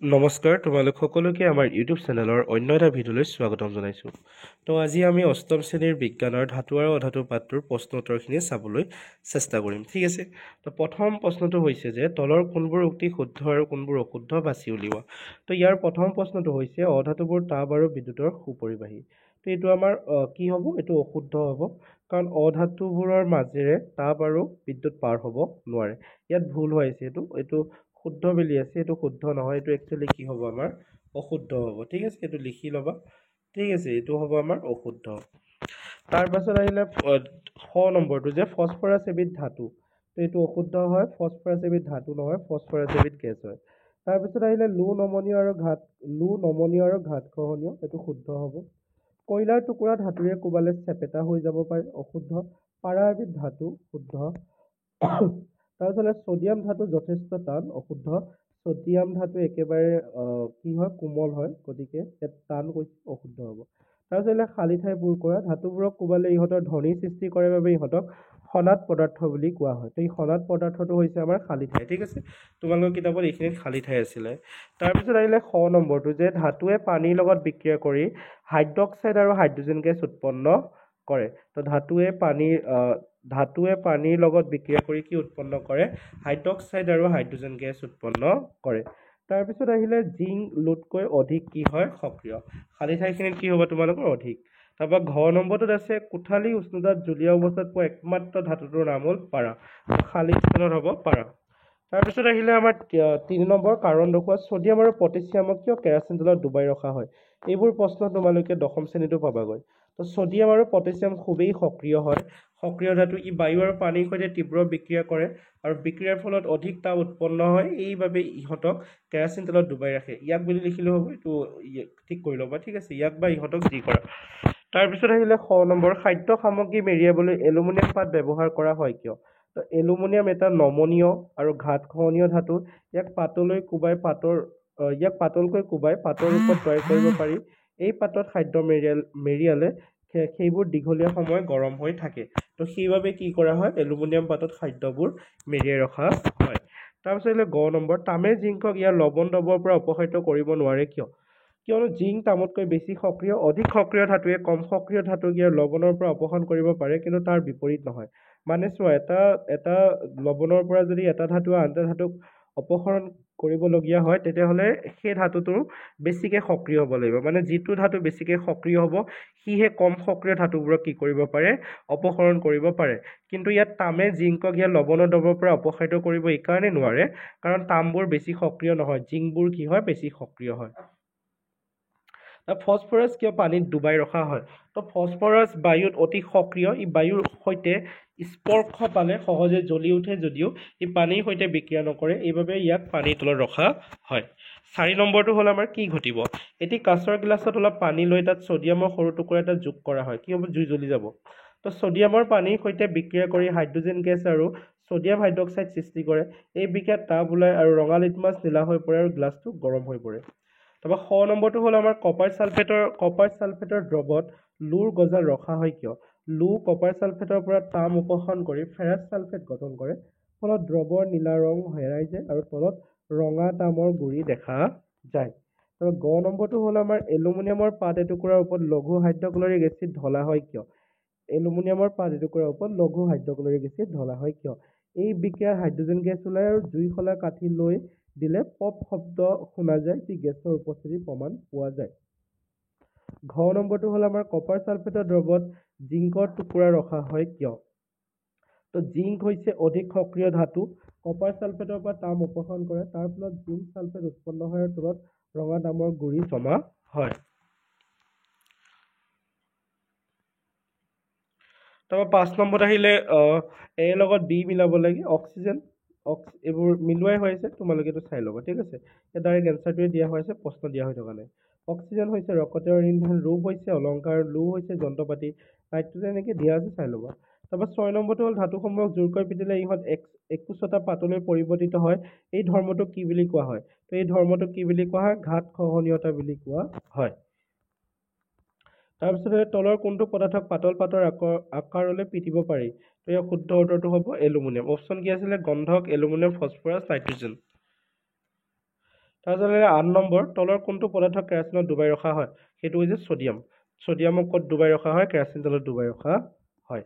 নমস্কাৰ, তোমালোক সকলোকে আমাৰ ইউটিউব চেনেলৰ অন্য এটা ভিডিঅ'লৈ স্বাগতম জনাইছোঁ। তো আজি আমি অষ্টম শ্ৰেণীৰ বিজ্ঞানৰ ধাতু আৰু অধাতু পাঠটোৰ প্ৰশ্ন উত্তৰখিনি চাবলৈ চেষ্টা কৰিম। ঠিক আছে, তো প্ৰথম প্ৰশ্নটো হৈছে যে তলৰ কোনবোৰ উক্তি শুদ্ধ আৰু কোনবোৰ অশুদ্ধ বাছি উলিওৱা। তো ইয়াৰ প্ৰথম প্ৰশ্নটো হৈছে অধাতুবোৰ তাপ আৰু বিদ্যুতৰ সুপৰিবাহী। তো এইটো আমাৰ কি হ'ব? এইটো অশুদ্ধ হ'ব, কাৰণ অধাতুবোৰৰ মাজেৰে তাপ আৰু বিদ্যুৎ পাৰ হ'ব নোৱাৰে। ইয়াত ভুল হৈ আছে, এইটো শুদ্ধ বুলি আছে, এইটো শুদ্ধ নহয়, এইটো একচুৱেলি কি হ'ব? আমাৰ অশুদ্ধ হ'ব। ঠিক আছে, এইটো লিখি ল'বা। ঠিক আছে, এইটো হ'ব আমাৰ অশুদ্ধ। তাৰ পাছত আহিলে খ নম্বৰটো যে ফচফৰাছ এবিধ ধাতু। তো এইটো অশুদ্ধ হয়, ফচফৰাছ এবিধ ধাতু নহয়, ফচফৰাছ এবিধ গেছ হয়। তাৰপিছত আহিলে লো নমনীয় আৰু ঘাত খহনীয়, এইটো শুদ্ধ হ'ব। কয়লাৰ টুকুৰা ধাতুৰে কোবালে চেপেটা হৈ যাব পাৰে, অশুদ্ধ। পাৰা এবিধ ধাতু, শুদ্ধ। তাৰপিছত ছডিয়াম ধাতু যথেষ্ট টান, অশুদ্ধ। ছডিয়াম ধাতু একেবাৰে কি হয়? কোমল হয়, গতিকে ইয়াত টান কৈছে, অশুদ্ধ হ'ব। তাৰপিছত খালী ঠাই পূৰ কৰা, ধাতুবোৰক কোবালে ইহঁতৰ ধ্বনিৰ সৃষ্টি কৰে বাবে ইহঁতক সনাত পদাৰ্থ বুলি কোৱা হয়। তো এই সনাত পদাৰ্থটো হৈছে আমাৰ খালী ঠাই। ঠিক আছে, তোমালোকৰ কিতাপত এইখিনিত খালী ঠাই আছিলে। তাৰপিছত আহিলে খ নম্বৰটো যে ধাতুৱে পানীৰ লগত বিক্ৰিয়া কৰি হাইড্ৰক্সাইড আৰু হাইড্ৰজেন গেছ উৎপন্ন কৰে। তো ধাতুৱে পানীৰ লগত বিক্ৰিয়া কৰি কি উৎপন্ন কৰে? হাইড্ৰক্সাইড আৰু হাইড্ৰজেন গেছ উৎপন্ন কৰে। তাৰপিছত আহিলে জিংক লোডকৈ অধিক কি হয়? সক্ৰিয়। খালী ঠাইখিনিত কি হ'ব তোমালোকৰ? অধিক। তাৰপৰা ঘ নম্বৰটোত আছে কোঠালী উষ্ণতাত জলীয় অৱস্থাত পোৱা একমাত্ৰ ধাতুটোৰ নাম হ'ল পাৰা। খালী স্থানত হ'ব পাৰা। তাৰপিছত আহিলে আমাৰ 3 নম্বৰ কাৰণ দেখুওৱা, ছডিয়াম আৰু পটেছিয়ামক কিয় কেৰাচিন তেলত ডুবাই ৰখা হয়? এইবোৰ প্ৰশ্ন তোমালোকে দশম শ্ৰেণীতো পাবাগৈ। তো ছডিয়াম আৰু পটেছিয়াম খুবেই সক্ৰিয় হয়, সক্ৰিয় ধাতু। ই বায়ু আৰু পানীৰ সৈতে তীব্ৰ বিক্ৰিয়া কৰে আৰু বিক্ৰিয়াৰ ফলত অধিক তাপ উৎপন্ন হয়, এইবাবে ইহঁতক কেৰাচিন তেলত ডুবাই ৰাখে। ইয়াক বুলি লিখিলেও হ'ব, এইটো ঠিক কৰি ল'বা। ঠিক আছে, ইয়াক বা ইহঁতক যি কৰা। তাৰপিছত আহিলে খ নম্বৰ, খাদ্য সামগ্ৰী মেৰিয়াবলৈ এলুমিনিয়াম পাত ব্যৱহাৰ কৰা হয় কিয়? তো এলুমিনিয়াম এটা নমনীয় আৰু ঘাত খহনীয় ধাতু। ইয়াক পাতলকৈ কোবাই পাতৰ ৰূপত তৈয়াৰ কৰিব পাৰি। এই পাতত খাদ্য মেৰিয়ালে সেইবোৰ দীঘলীয়া সময় গৰম হৈ থাকে। তো সেইবাবে কি কৰা হয়? এলুমিনিয়াম পাতত খাদ্যবোৰ মেৰিয়াই ৰখা হয়। তাৰপিছত গ নম্বৰ, তামে জিংকক ইয়াৰ লৱণ দ্ৰৱৰ পৰা অপসাৰিত কৰিব নোৱাৰে কিয়? কিয়নো জিংক তামতকৈ বেছি সক্ৰিয়। অধিক সক্ৰিয় ধাতুৱে কম সক্ৰিয় ধাতুক ইয়াৰ লৱণৰ পৰা অপসাৰণ কৰিব পাৰে, কিন্তু তাৰ বিপৰীত নহয়। মানে চোৱা, এটা লৱণৰ পৰা যদি এটা ধাতুৱে আন এটা ধাতুক অপসাৰণ কৰিবলগীয়া হয়, তেতিয়াহ'লে সেই ধাতুটো বেছিকে সক্ৰিয় হ'ব লাগিব। মানে যিটো ধাতু বেছিকে সক্ৰিয় হ'ব, সিহে কম সক্ৰিয় ধাতুবোৰক কি কৰিব পাৰে? অপসাৰণ কৰিব পাৰে। কিন্তু ইয়াত তামে জিংকক ইয়াৰ লৱণৰ দ্ৰৱৰ পৰা অপসাৰিত কৰিব এইকাৰণে নোৱাৰে, কাৰণ তামবোৰ বেছি সক্ৰিয় নহয়, জিংকবোৰ কি হয়? বেছি সক্ৰিয় হয়। ফচফৰাছ কিয় পানীত ডুবাই ৰখা হয়? তো ফচফৰাছ বায়ুত অতি সক্ৰিয়। ই বায়ুৰ সৈতে স্পৰ্শ পালে সহজে জ্বলি উঠে, যদিও ই পানীৰ সৈতে বিক্ৰিয়া নকৰে, এইবাবে ইয়াক পানীৰ তলত ৰখা হয়। 4 নম্বৰটো হ'ল আমাৰ কি ঘটিব? এটি কাঁচৰ গিলাচত অলপ পানী লৈ তাত ছডিয়ামৰ সৰু টুকুৰা এটা যোগ কৰা হয়। কি হ'ব? জুই জ্বলি যাব। তো ছডিয়ামৰ পানীৰ সৈতে বিক্ৰিয়া কৰি হাইড্ৰজেন গেছ আৰু ছডিয়াম হাইড্ৰক্সাইড সৃষ্টি কৰে। এই বিক্ৰিয়াত তাপ ওলায় আৰু ৰঙা লিটমাছ নীলা হৈ পৰে আৰু গ্লাছটো গৰম হৈ পৰে। তাৰপৰা শ নম্বৰটো হ'ল আমাৰ কপাৰ ছালফেটৰ দ্ৰৱত লুৰ গজাল ৰখা হয় কিয়? লু কপাৰ ছালফেটৰ পৰা তাম উপশম কৰি ফেৰাছ ছালফেট গঠন কৰে, ফলত দ্ৰৱৰ নীলা ৰং হেৰাই যায় আৰু তলত ৰঙা তামৰ গুৰি দেখা যায়। তাৰপৰা গ নম্বৰটো হ'ল আমাৰ এলুমিনিয়ামৰ পাত এটুকুৰাৰ ওপৰত লঘু হাইড্ৰক্লৰিক এচিড ঢলা হয় কিয়? এলুমিনিয়ামৰ পাত এটুকুৰাৰ ওপৰত লঘু হাইড্ৰক্লৰিক এচিড ঢলা হয় কিয়? এই বিক্ৰিয়াত হাইড্ৰজেন গেছ ওলায় আৰু জুই শলা কাঠি লৈ দিলে পপ শব্দ শুনা যায়, যি গেছৰ উপস্থিতিৰ প্ৰমাণ পোৱা যায়। ঘ নম্বৰটো হ'ল আমাৰ কপাৰ ছালফেটৰ দ্ৰৱত জিংকৰ টুকুৰা ৰখা হয় কিয়? তো জিংক হৈছে অধিক সক্ৰিয় ধাতু। কপাৰ ছালফেটৰ পৰা তাম উপশম কৰে, তাৰ ফলত জিংক ছালফেট উৎপন্ন হয় আৰু তলত ৰঙা তামৰ গুৰি জমা হয়। তাৰপৰা 5 নম্বৰত আহিলে এ লগত বি মিলাব লাগে, অক্সিজেন এইবোৰ মিলোৱাই হৈ আছে, তোমালোকে এইটো চাই ল'বা। ঠিক আছে, ডাইৰেক্ট এনচাৰটোৱে দিয়া হৈ আছে, প্ৰশ্ন দিয়া হৈ থকা নাই। অক্সিজেন হৈছে ৰকতেৰ ইন্ধন, ৰূপ হৈছে অলংকাৰ, লো হৈছে যন্ত্ৰপাতি, নাইট্ৰজেন এনেকৈ দিয়া আছে, চাই ল'বা। তাৰপৰা 6 নম্বৰটো হ'ল ধাতুসমূহক জোৰকৈ পিটিলে ইহঁত একোচতা পাতলৈ পৰিৱৰ্তিত হয়, এই ধৰ্মটোক কি বুলি কোৱা হয়? তো এই ধৰ্মটোক কি বুলি কোৱা হয়? ঘাত খহনীয়তা বুলি কোৱা হয়। তাৰপিছতে তলৰ কোনটো পদাৰ্থক পাতল আকাৰলৈ পিটিব পাৰি? তো ইয়াৰ শুদ্ধ উত্তৰটো হ'ব এলুমিনিয়াম। অপশ্যন কি আছিলে? গন্ধক, এলুমিনিয়াম, ফচফৰাছ, নাইট্ৰজেন। তাৰপিছত 8 নম্বৰ, তলৰ কোনটো পদাৰ্থক কেৰাচিনত ডুবাই ৰখা হয়? সেইটো হৈছে ছ'ডিয়াম। ছ'ডিয়ামক ক'ত ডুবাই ৰখা হয়? কেৰাচিন তেলত ডুবাই ৰখা হয়।